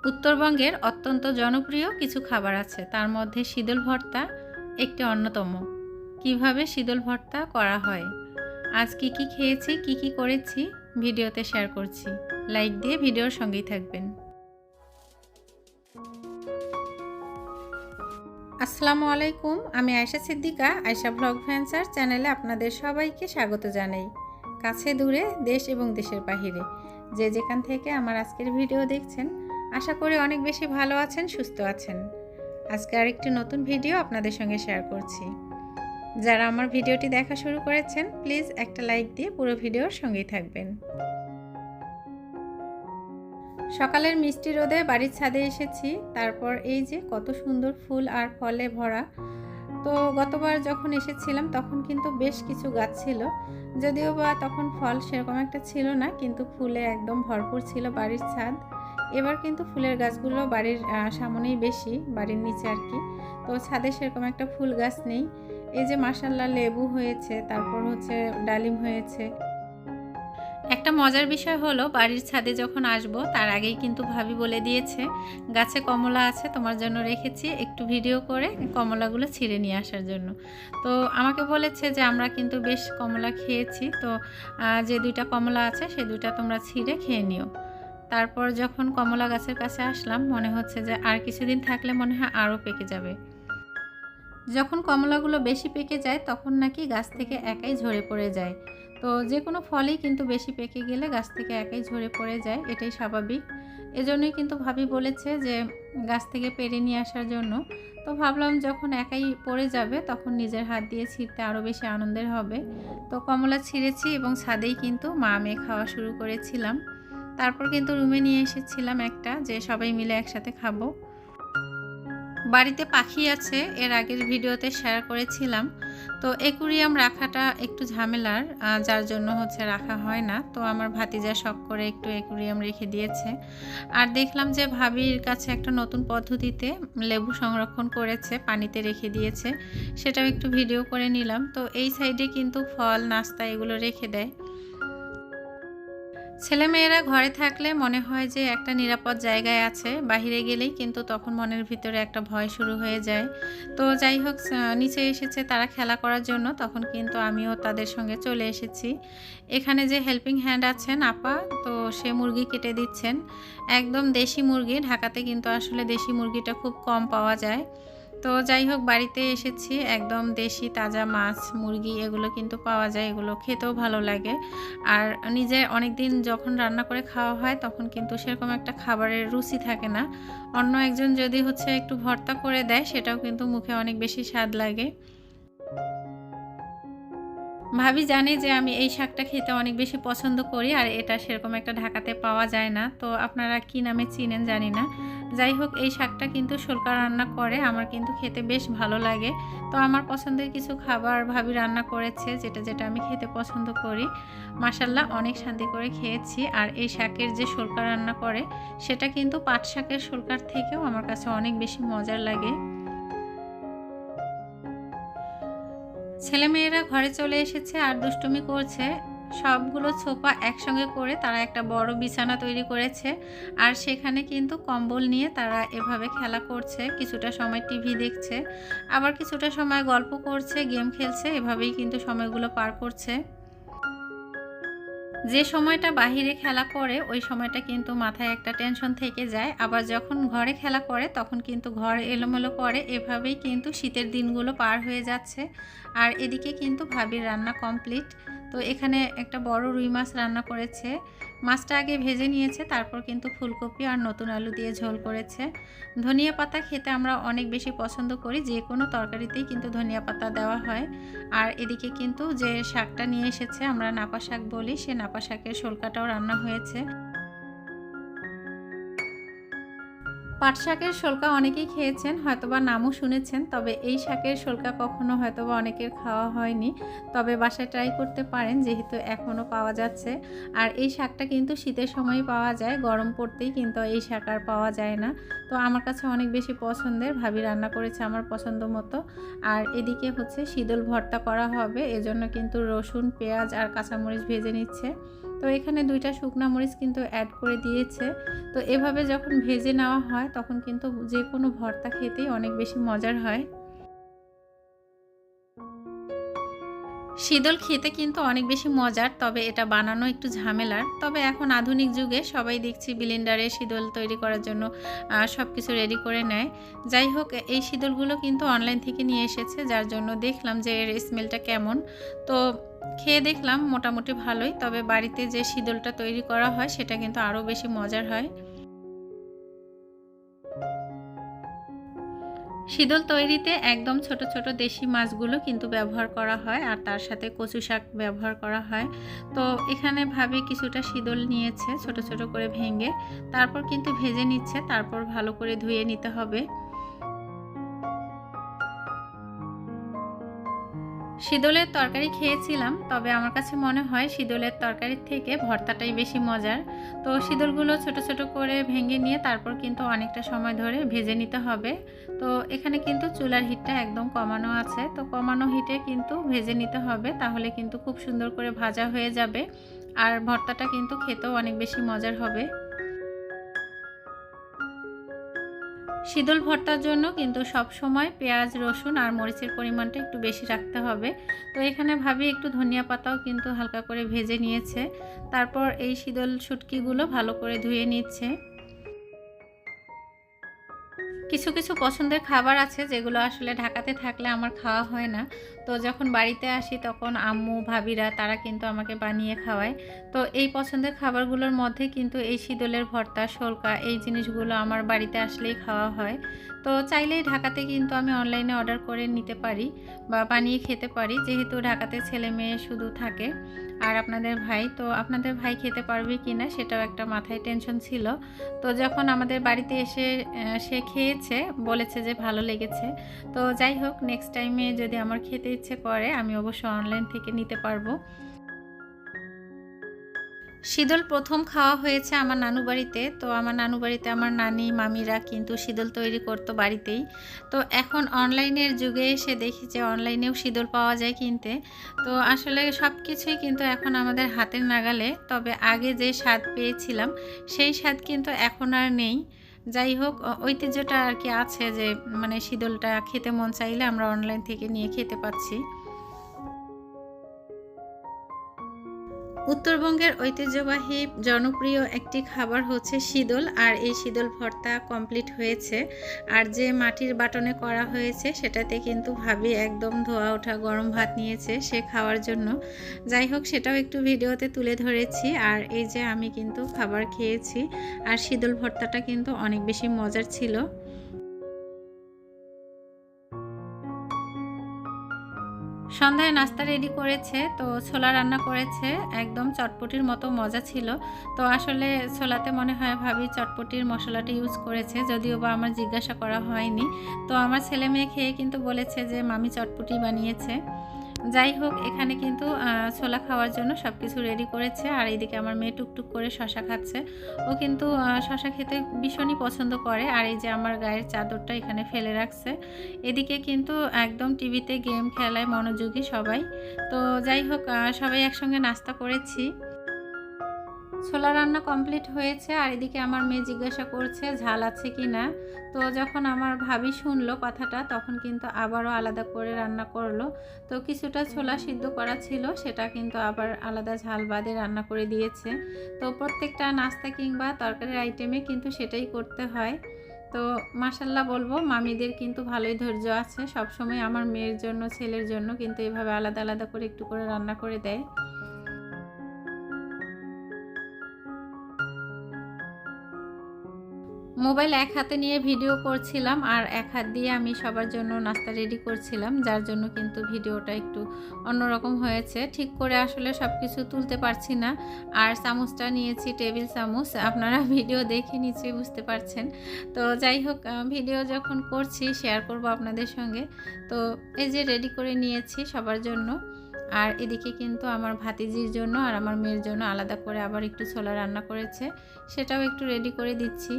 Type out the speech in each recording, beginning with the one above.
উত্তরবঙ্গের অত্যন্ত জনপ্রিয় কিছু খাবার আছে, তার মধ্যে শীতল ভর্তা একটি অন্যতম। কিভাবে শীতল ভর্তা করা হয়, আজ কি কি খেয়েছি, কি কি করেছি ভিডিওতে শেয়ার করছি। লাইক দিয়ে ভিডিওর সঙ্গেই থাকবেন। আসসালামু আলাইকুম, আমি আয়েশা সিদ্দিকা। আয়েশা ব্লগ ভ্যাঞ্চার চ্যানেলে আপনাদের সবাইকে স্বাগত জানাই। কাছে দূরে, দেশ এবং দেশের বাহিরে যে যেখান থেকে আমার আজকের ভিডিও দেখছেন, আশা করি অনেক বেশি ভালো আছেন, সুস্থ আছেন। আজকে আরেকটি নতুন ভিডিও আপনাদের সঙ্গে শেয়ার করছি। যারা আমার ভিডিওটি দেখা শুরু করেছেন, প্লিজ একটা লাইক দিয়ে পুরো ভিডিওর সঙ্গেই থাকবেন। সকালের মিষ্টি রোদে বাড়ির ছাদে এসেছি, তারপর এই যে কত সুন্দর ফুল আর ফলে ভরা। তো গতবার যখন এসেছিলাম তখন কিন্তু বেশ কিছু গাছ ছিল, যদিও বা তখন ফল সেরকম একটা ছিল না, কিন্তু ফুলে একদম ভরপুর ছিল বাড়ির ছাদ। এবার কিন্তু ফুলের গাছগুলো বাড়ির সামনেই বেশি, বাড়ির নিচে আর কি। তো ছাদে সেরকম একটা ফুল গাছ নেই। এই যে মাশাআল্লাহ লেবু হয়েছে, তারপর হচ্ছে ডালিম হয়েছে। একটা মজার বিষয় হলো, বাড়ির ছাদে যখন আসব তার আগেই কিন্তু ভাবি বলে দিয়েছে গাছে কমলা আছে, তোমার জন্য রেখেছি, একটু ভিডিও করে কমলাগুলো ছিঁড়ে নিয়ে আসার জন্য। তো আমাকে বলেছে যে আমরা কিন্তু বেশ কমলা খেয়েছি, তো যে দুইটা কমলা আছে সে দুইটা তোমরা ছিঁড়ে খেয়ে নিও। তারপর যখন কমলা গাছের কাছে আসলাম, মনে হচ্ছে যে আর কিছুদিন থাকলে মনে হয় আরও পেকে যাবে। যখন কমলাগুলো বেশি পেকে যায় তখন নাকি গাছ থেকে একাই ঝরে পড়ে যায়। তো যে কোনো ফলই কিন্তু বেশি পেকে গেলে গাছ থেকে একাই ঝরে পড়ে যায়, এটাই স্বাভাবিক। এজন্যই কিন্তু ভাবি বলেছে যে গাছ থেকে পেড়ে নিয়ে আসার জন্য। তো ভাবলাম যখন একাই পড়ে যাবে তখন নিজের হাত দিয়ে ছিঁড়তে আরও বেশি আনন্দের হবে। তো কমলা ছিঁড়েছি এবং ছাদেই কিন্তু মা মেয়ে খাওয়া শুরু করেছিলাম। তারপর কিন্তু রুমে নিয়ে এসেছিলাম একটা, যে সবাই মিলে একসাথে খাবো। বাড়িতে পাখি আছে, এর আগের ভিডিওতে শেয়ার করেছিলাম। তো অ্যাকুরিয়াম রাখাটা একটু ঝামেলার, যার জন্য হচ্ছে রাখা হয় না। তো আমার ভাতিজা শখ করে একটু অ্যাকুরিয়াম রেখে দিয়েছে। আর দেখলাম যে ভাবির কাছে একটা নতুন পদ্ধতিতে লেবু সংরক্ষণ করেছে, পানিতে রেখে দিয়েছে, সেটাও একটু ভিডিও করে নিলাম। তো এই সাইডে কিন্তু ফল, নাস্তা এগুলো রেখে দেয়। ছেলেমেয়েরা ঘরে থাকলে মনে হয় যে একটা নিরাপদ জায়গায় আছে, বাহিরে গেলেই কিন্তু তখন মনের ভিতরে একটা ভয় শুরু হয়ে যায়। তো যাই হোক, নিচে এসেছে তারা খেলা করার জন্য, তখন কিন্তু আমিও তাদের সঙ্গে চলে এসেছি। এখানে যে হেল্পিং হ্যান্ড আছেন আপা, তো সে মুরগি কেটে দিচ্ছেন, একদম দেশি মুরগি। ঢাকাতে কিন্তু আসলে দেশি মুরগিটা খুব কম পাওয়া যায়। তো যাই হোক, বাড়িতে এসেছি, একদম দেশি তাজা মাছ, মুরগি এগুলো কিন্তু পাওয়া যায়, এগুলো খেতেও ভালো লাগে। আর নিজে অনেক দিন যখন রান্না করে খাওয়া হয় তখন কিন্তু সেরকম একটা খাবারের রুচি থাকে না। অন্য একজন যদি হচ্ছে একটু ভর্তা করে দেয়, সেটাও কিন্তু মুখে অনেক বেশি স্বাদ লাগে। ভাবি জানে যে আমি এই শাকটা খেতে অনেক বেশি পছন্দ করি, আর এটা সেরকম একটা ঢাকাতে পাওয়া যায় না। তো আপনারা কি নামে চিনেন জানি না। যাই হোক, এই শাকটা কিন্তু শোলকা রান্না করে, আমার কিন্তু খেতে বেশ ভালো লাগে। তো আমার পছন্দের কিছু খাবার ভাবি রান্না করেছে, যেটা যেটা আমি খেতে পছন্দ করি। মাশাল্লাহ অনেক শান্তি করে খেয়েছি। আর এই শাকের যে শোলকা রান্না করে, সেটা কিন্তু পাট শাকের শোলকার থেকেও আমার কাছে অনেক বেশি মজার লাগে। ছেলেমেয়েরা ঘরে চলে এসেছে আর দুষ্টুমি করছে। সবগুলো ছোপা একসঙ্গে করে তারা একটা বড় বিছানা তৈরি করেছে, আর সেখানে কিন্তু কম্বল নিয়ে তারা এভাবে খেলা করছে। কিছুটা সময় টিভি দেখছে, আবার কিছুটা সময় গল্প করছে, গেম খেলছে, এভাবেই কিন্তু সময়গুলো পার করছে। যে সময়টা বাহিরে খেলা করে ওই সময়টা কিন্তু মাথায় একটা টেনশন থেকে যায়, আবার যখন ঘরে খেলা করে তখন কিন্তু ঘর এলোমেলো করে। এভাবেই কিন্তু শীতের দিনগুলো পার হয়ে যাচ্ছে। আর এদিকে কিন্তু ভাবির রান্না কমপ্লিট। তো এখানে একটা বড় রুই মাছ রান্না করেছে। মাছটা আগে ভেজে নিয়েছে, তারপর কিন্তু ফুলকপি আর নতুন আলু দিয়ে ঝোল করেছে। ধনিয়া পাতা খেতে আমরা অনেক বেশি পছন্দ করি, যে কোনো তরকারিতেই কিন্তু ধনিয়া পাতা দেওয়া হয়। আর এদিকে কিন্তু যে শাকটা নিয়ে এসেছে, আমরা নাপা শাক বলি, সে নাপা শাকের শোলকাটাও রান্না হয়েছে। পাট শাকের শোলকা অনেকেই খেয়েছেন, হয়তোবা নামও শুনেছেন, তবে এই শাকের শোলকা কখনো হয়তোবা অনেকের খাওয়া হয়নি। তবে বাসায় ট্রাই করতে পারেন, যেহেতু এখনও পাওয়া যাচ্ছে। আর এই শাকটা কিন্তু শীতের সময়ই পাওয়া যায়, গরম পড়তেই কিন্তু এই শাক আর পাওয়া যায় না। তো আমার কাছে অনেক বেশি পছন্দের, ভাবি রান্না করেছে আমার পছন্দ মতো। আর এদিকে হচ্ছে শীতল ভর্তা করা হবে, এজন্য কিন্তু রসুন, পেঁয়াজ আর কাঁচামরিচ ভেজে নিচ্ছে। তো এখানে 2টা শুকনা মরিচ কিন্তু অ্যাড করে দিয়েছে। তো এভাবে যখন ভেজে নেওয়া হয় তখন কিন্তু যে কোনো ভর্তা খেতেই অনেক বেশি মজার হয়। শীদল খেতে কিন্তু অনেক বেশি মজার, তবে এটা বানানো একটু ঝামেলার। তবে এখন আধুনিক যুগে সবাই দেখছি ব্লেন্ডারে শীদল তৈরি করার জন্য সব কিছু রেডি করে নেয়। যাই হোক, এই শীদলগুলো কিন্তু অনলাইন থেকে নিয়ে এসেছে, যার জন্য দেখলাম যে এর স্মেলটা কেমন। তো খেয়ে দেখলাম মোটামুটি ভালোই, তবে বাড়িতে যে শীদলটা তৈরি করা হয় সেটা কিন্তু আরও বেশি মজার হয়। শীদল তৈরিতে একদম ছোট ছোট দেশি মাছগুলো কিন্তু ব্যবহার করা হয়, আর তার সাথে কচু শাক ব্যবহার করা হয়। তো এখানে ভাবি কিছুটা শীদল নিয়েছে ছোট ছোট করে ভেঙে, তারপর কিন্তু ভেজে নিচ্ছে, তারপর ভালো করে ধুয়ে নিতে হবে। শীদলের তরকারি খেয়েছিলাম, তবে আমার কাছে মনে হয় শীদলের তরকারির থেকে ভর্তাটাই বেশি মজার। তো শীদলগুলো ছোট ছোট করে ভেঙে নিয়ে তারপর কিন্তু অনেকটা সময় ধরে ভেজে নিতে হবে। তো এখানে কিন্তু চুলার হিটটা একদম কমানো আছে, তো কমানো হিটে কিন্তু ভেজে নিতে হবে, তাহলে কিন্তু খুব সুন্দর করে ভাজা হয়ে যাবে, আর ভর্তাটা কিন্তু খেতেও অনেক বেশি মজার হবে। শীদল ভর্তার জন্য কিন্তু সব সময় পেঁয়াজ, রসুন আর মরিচের পরিমাণটা একটু বেশি রাখতে হবে। তো এখানে ভাবি একটু ধনিয়া পাতাও কিন্তু হালকা করে ভেজে নিয়েছে, তারপর এই শীদল শুটকিগুলো ভালো করে ধুয়ে নিচ্ছে। কিছু কিছু পছন্দের খাবার আছে যেগুলো আসলে ঢাকাতে থাকলে আমার খাওয়া হয় না। তো যখন বাড়িতে আসি তখন আম্মু, ভাবিরা তারা কিন্তু আমাকে বানিয়ে খাওয়ায়। তো এই পছন্দের খাবারগুলোর মধ্যে কিন্তু এই শীদলের ভর্তা, শোলকা এই জিনিসগুলো আমার বাড়িতে আসলেই খাওয়া হয়। তো চাইলেই ঢাকাতে কিন্তু আমি অনলাইনে অর্ডার করে নিতে পারি বা বানিয়ে খেতে পারি, যেহেতু ঢাকাতে ছেলে মেয়ে শুধু থাকে। আর আপনাদের ভাই খেতে পারবে কি না সেটাও একটা মাথায় টেনশন ছিল। তো যখন আমাদের বাড়িতে এসে সে খেয়েছে, বলেছে যে ভালো লেগেছে। তো যাই হোক, নেক্সট টাইমে যদি আমার খেতে ইচ্ছে করে আমি অবশ্যই অনলাইন থেকে নিতে পারবো। শীদল প্রথম খাওয়া হয়েছে আমার নানু বাড়িতে। তো আমার নানু বাড়িতে আমার নানি, মামিরা কিন্তু শীদল তৈরি করতো বাড়িতেই। তো এখন অনলাইনের যুগে এসে দেখি যে অনলাইনেও শীদল পাওয়া যায় কিনতে। তো আসলে সব কিছুই কিন্তু এখন আমাদের হাতের নাগালে, তবে আগে যে স্বাদ পেয়েছিলাম সেই স্বাদ কিন্তু এখন আর নেই। যাই হোক, ঐতিহ্যটা আর কি আছে যে মানে শীদলটা খেতে মন চাইলে আমরা অনলাইন থেকে নিয়ে খেতে পাচ্ছি। উত্তরবঙ্গের ঐতিহ্যবাহী জনপ্রিয় একটি খাবার হচ্ছে শীদল, আর এই শীদল ভর্তা কমপ্লিট হয়েছে। আর যে মাটির বাটনে করা হয়েছে সেটাতে কিন্তু ভাবি একদম ধোয়া ওঠা গরম ভাত নিয়েছে সে খাওয়ার জন্য। যাই হোক, সেটাও একটু ভিডিওতে তুলে ধরেছি। আর এই যে আমি কিন্তু খাবার খেয়েছি, আর শীদল ভর্তাটা কিন্তু অনেক বেশি মজার ছিল। সন্ধ্যায় নাস্তা রেডি করেছে, তো ছোলা রান্না করেছে, একদম চটপটির মতো মজা ছিল। তো আসলে ছোলাতে মনে হয় ভাবি চটপটির মশলাটা ইউজ করেছে, যদিও বা আমার জিজ্ঞাসা করা হয়নি। তো আমার ছেলে মেয়ে খেয়ে কিন্তু বলেছে যে মামি চটপটি বানিয়েছে। যাই হোক, এখানে কিন্তু ছোলা খাওয়ার জন্য সব কিছু রেডি করেছে, আর এইদিকে আমার মেয়ে টুকটুক করে শশা খাচ্ছে। ও কিন্তু শশা খেতে ভীষণই পছন্দ করে। আর এই যে আমার গায়ের চাদরটা এখানে ফেলে রাখছে। এদিকে কিন্তু একদম টিভিতে গেম খেলায় মনোযোগী সবাই। তো যাই হোক, সবাই একসঙ্গে নাস্তা করেছি। ছোলা রান্না কমপ্লিট হয়েছে, আর এদিকে আমার মেয়ে জিজ্ঞাসা করছে ঝাল আছে কি না। তো যখন আমার ভাবি শুনলো কথাটা তখন কিন্তু আবারও আলাদা করে রান্না করলো। তো কিছুটা ছোলা সিদ্ধ করা ছিল, সেটা কিন্তু আবার আলাদা ঝাল বাদে রান্না করে দিয়েছে। তো প্রত্যেকটা নাস্তা কিংবা তরকারির আইটেমে কিন্তু সেটাই করতে হয়। তো মাশাল্লাহ বলবো, মামিদের কিন্তু ভালোই ধৈর্য আছে, সবসময় আমার মেয়ের জন্য, ছেলের জন্য কিন্তু এভাবে আলাদা আলাদা করে একটু করে রান্না করে দেয়। মোবাইল এক হাতে নিয়ে ভিডিও করছিলাম, আর এক হাত দিয়ে আমি সবার জন্য নাস্তা রেডি করছিলাম, যার জন্য কিন্তু ভিডিওটা একটু অন্যরকম হয়েছে। ঠিক করে আসলে সব কিছু তুলতে পারছি না। আর চামচটা নিয়েছি টেবিল চামচ, আপনারা ভিডিও দেখে নিশ্চয়ই বুঝতে পারছেন। তো যাই হোক, ভিডিও যখন করছি শেয়ার করব আপনাদের সঙ্গে। তো এই যে রেডি করে নিয়েছি সবার জন্য। আর এদিকে কিন্তু আমার ভাতিজির জন্য আর আমার মেয়ের জন্য আলাদা করে আবার একটু ছোলা রান্না করেছে, সেটাও একটু রেডি করে দিচ্ছি।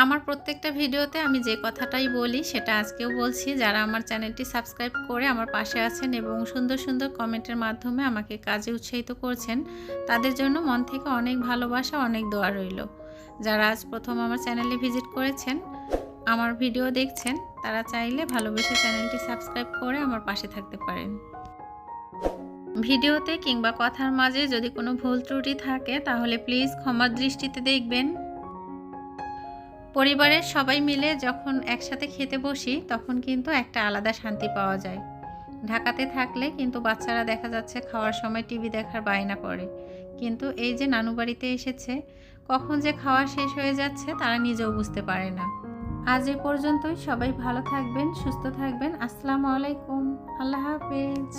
আমার প্রত্যেকটা ভিডিওতে আমি যে কথাটাই বলি সেটা আজকেও বলছি। যারা আমার চ্যানেলটি সাবস্ক্রাইব করে আমার পাশে আছেন এবং সুন্দর সুন্দর কমেন্টের মাধ্যমে আমাকে কাজে উৎসাহিত করছেন, তাদের জন্য মন থেকে অনেক ভালোবাসা, অনেক দোয়া রইল। যারা আজ প্রথম আমার চ্যানেলে ভিজিট করেছেন, আমার ভিডিও দেখছেন, তারা চাইলে ভালোবেসে চ্যানেলটি সাবস্ক্রাইব করে আমার পাশে থাকতে পারেন। ভিডিওতে কিংবা কথার মাঝে যদি কোনো ভুল ত্রুটি থাকে তাহলে প্লিজ ক্ষমার দৃষ্টিতে দেখবেন। পরিবারের সবাই মিলে যখন একসাথে খেতে বসি তখন কিন্তু একটা আলাদা শান্তি পাওয়া যায়। ঢাকাতে থাকলে কিন্তু বাচ্চারা দেখা যাচ্ছে খাওয়ার সময় টিভি দেখার বায়না করে, কিন্তু এই যে নানু বাড়িতে এসেছে, কখন যে খাওয়া শেষ হয়ে যাচ্ছে তারা নিজেও বুঝতে পারে না। আজ এ পর্যন্তই। সবাই ভালো থাকবেন, সুস্থ থাকবেন। আসসালামু আলাইকুম। আল্লাহ হাফেজ।